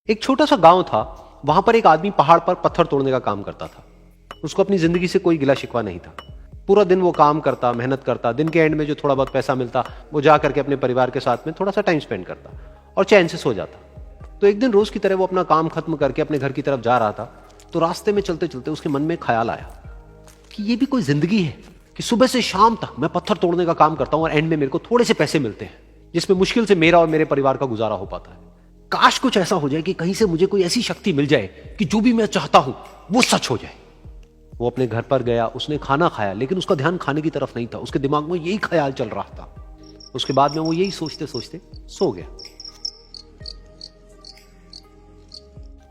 एक छोटा सा गांव था। वहां पर एक आदमी पहाड़ पर पत्थर तोड़ने का काम करता था। उसको अपनी जिंदगी से कोई गिला शिकवा नहीं था। पूरा दिन वो काम करता, मेहनत करता, दिन के एंड में जो थोड़ा बहुत पैसा मिलता वो जा करके अपने परिवार के साथ में थोड़ा सा टाइम स्पेंड करता और चैन से सो जाता। तो एक दिन रोज की तरह वो अपना काम खत्म करके अपने घर की तरफ जा रहा था। तो रास्ते में चलते चलते उसके मन में ख्याल आया कि ये भी कोई जिंदगी है कि सुबह से शाम तक मैं पत्थर तोड़ने का काम करता हूं और एंड में मेरे को थोड़े से पैसे मिलते हैं, जिसमें मुश्किल से मेरा और मेरे परिवार का गुजारा हो पाता है। काश कुछ ऐसा हो जाए कि कहीं से मुझे कोई ऐसी शक्ति मिल जाए कि जो भी मैं चाहता हूं वो सच हो जाए। वो अपने घर पर गया, उसने खाना खाया, लेकिन उसका ध्यान खाने की तरफ नहीं था। उसके दिमाग में यही ख्याल चल रहा था। उसके बाद में वो यही सोचते सोचते सो गया।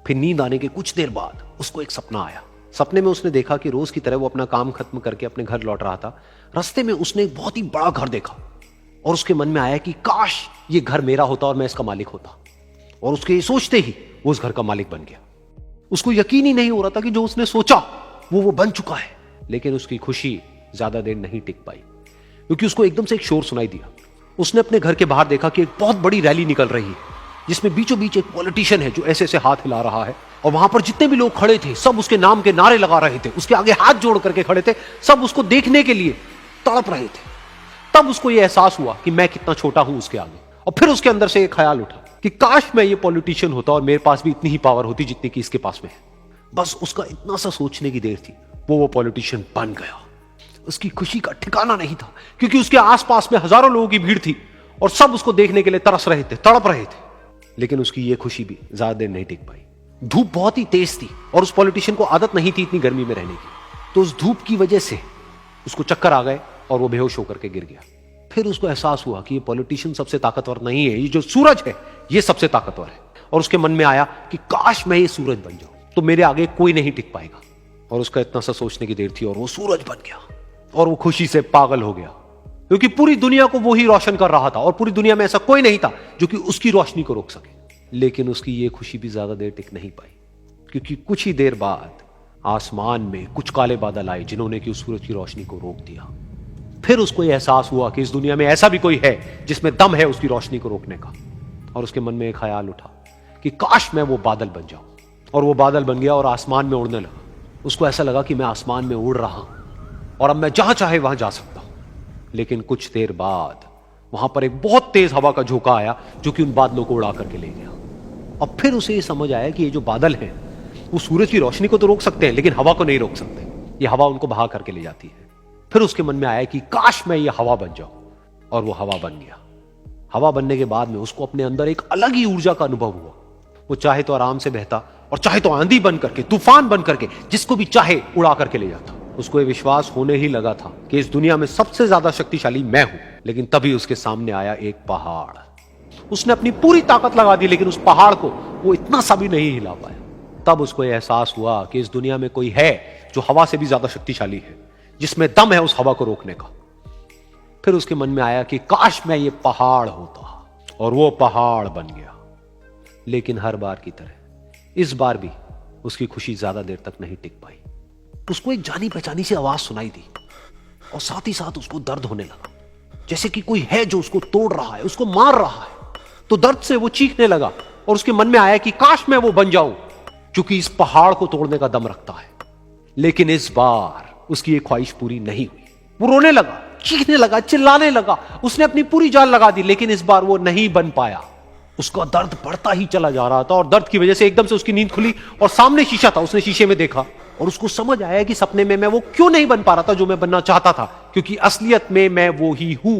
फिर नींद आने के कुछ देर बाद उसको एक सपना आया। सपने में उसने देखा कि रोज की तरह वो अपना काम खत्म करके अपने घर लौट रहा था। रास्ते में उसने एक बहुत ही बड़ा घर देखा और उसके मन में आया कि काश ये घर मेरा होता और मैं इसका मालिक होता। और उसके ये सोचते ही वो उस घर का मालिक बन गया। उसको यकीन ही नहीं हो रहा था कि जो उसने सोचा वो बन चुका है। लेकिन उसकी खुशी ज्यादा देर नहीं टिक पाई, क्योंकि उसको एकदम से एक शोर सुनाई दिया। उसने अपने घर के बाहर देखा कि एक बहुत बड़ी रैली निकल रही है, जिसमें बीचों बीच एक पॉलिटिशियन है जो ऐसे ऐसे हाथ हिला रहा है। और वहां पर जितने भी लोग खड़े थे सब उसके नाम के नारे लगा रहे थे, उसके आगे हाथ जोड़ करके खड़े थे, सब उसको देखने के लिए तड़प रहे थे। तब उसको यह एहसास हुआ कि मैं कितना छोटा हूं उसके आगे। और फिर उसके अंदर से एक ख्याल उठा कि काश मैं ये पॉलिटिशियन होता और मेरे पास भी इतनी ही पावर होती जितनी कि इसके पास में है। बस उसका इतना सा सोचने की देर थी, वो पॉलिटिशियन बन गया। उसकी खुशी का ठिकाना नहीं था, क्योंकि उसके आसपास में हजारों लोगों की भीड़ थी और सब उसको देखने के लिए तरस रहे थे, तड़प रहे थे। लेकिन उसकी ये खुशी भी ज्यादा देर नहीं टिक पाई। धूप बहुत ही तेज थी और उस पॉलिटिशियन को आदत नहीं थी इतनी गर्मी में रहने की। तो उस धूप की वजह से उसको चक्कर आ गए और वो बेहोश होकर के गिर गया। फिर उसको एहसास हुआ कि ये पॉलिटिशियन सबसे ताकतवर नहीं है, ये जो सूरज है ये सबसे ताकतवर है। और उसके मन में आया कि काश मैं ये सूरज बन जाऊं तो मेरे आगे कोई नहीं टिक पाएगा। और उसका इतना सा सोचने की देर थी और वो सूरज बन गया। और वो खुशी से पागल हो गया, क्योंकि पूरी दुनिया को वो ही रोशन कर रहा था और पूरी दुनिया में ऐसा कोई नहीं था जो कि उसकी रोशनी को रोक सके। लेकिन उसकी ये खुशी भी ज्यादा देर टिक नहीं पाई, क्योंकि कुछ ही देर बाद आसमान में कुछ काले बादल आए जिन्होंने कि उस सूरज की रोशनी को रोक दिया। फिर उसको यह एहसास हुआ कि इस दुनिया में ऐसा भी कोई है जिसमें दम है उसकी रोशनी को रोकने का। और उसके मन में एक ख्याल उठा कि काश मैं वो बादल बन जाऊं। और वो बादल बन गया और आसमान में उड़ने लगा। उसको ऐसा लगा कि मैं आसमान में उड़ रहा हूं और अब मैं जहां चाहे वहां जा सकता हूं। लेकिन कुछ देर बाद वहां पर एक बहुत तेज हवा का झोंका आया जो कि उन बादलों को उड़ा करके ले गया। और फिर उसे ये समझ आया कि ये जो बादल हैं वो सूरज की रोशनी को तो रोक सकते हैं, लेकिन हवा को नहीं रोक सकते। ये हवा उनको बहा करके ले जाती है। फिर उसके मन में आया कि काश मैं ये हवा बन जाऊं। और वो हवा बन गया। हवा बनने के बाद में उसको अपने अंदर एक अलग ही ऊर्जा का अनुभव हुआ। वो चाहे तो आराम से बहता और चाहे तो आंधी बन करके, तूफान बन करके, जिसको भी चाहे उड़ा करके ले जाता। उसको ये विश्वास होने ही लगा था कि इस दुनिया में सबसे ज्यादा शक्तिशाली मैं हूं। लेकिन तभी उसके सामने आया एक पहाड़। उसने अपनी पूरी ताकत लगा दी, लेकिन उस पहाड़ को वो इतना सा भी नहीं हिला पाया। तब उसको यह एहसास हुआ कि इस दुनिया में कोई है जो हवा से भी ज्यादा शक्तिशाली है, जिसमें दम है उस हवा को रोकने का। फिर उसके मन में आया कि काश मैं ये पहाड़ होता, और वो पहाड़ बन गया। लेकिन हर बार की तरह इस बार भी उसकी खुशी ज्यादा देर तक नहीं टिक पाई। उसको एक जानी पहचानी सी आवाज सुनाई दी और साथ ही साथ उसको दर्द होने लगा, जैसे कि कोई है जो उसको तोड़ रहा है, उसको मार रहा है। तो दर्द से वो चीखने लगा और उसके मन में आया कि काश मैं वो बन जाऊं क्योंकि इस पहाड़ को तोड़ने का दम रखता है। लेकिन इस बार उसकी ये ख्वाहिश पूरी नहीं हुई। वो रोने लगा, चीखने लगा, चिल्लाने लगा। उसने अपनी पूरी जान लगा दी, लेकिन इस बार वो नहीं बन पाया। उसका दर्द बढ़ता ही चला जा रहा था और दर्द की वजह से एकदम से उसकी नींद खुली और सामने शीशा था। उसने शीशे में देखा और उसको समझ आया कि सपने में मैं वो क्यों नहीं बन पा रहा था जो मैं बनना चाहता था, क्योंकि असलियत में मैं वो ही हूं।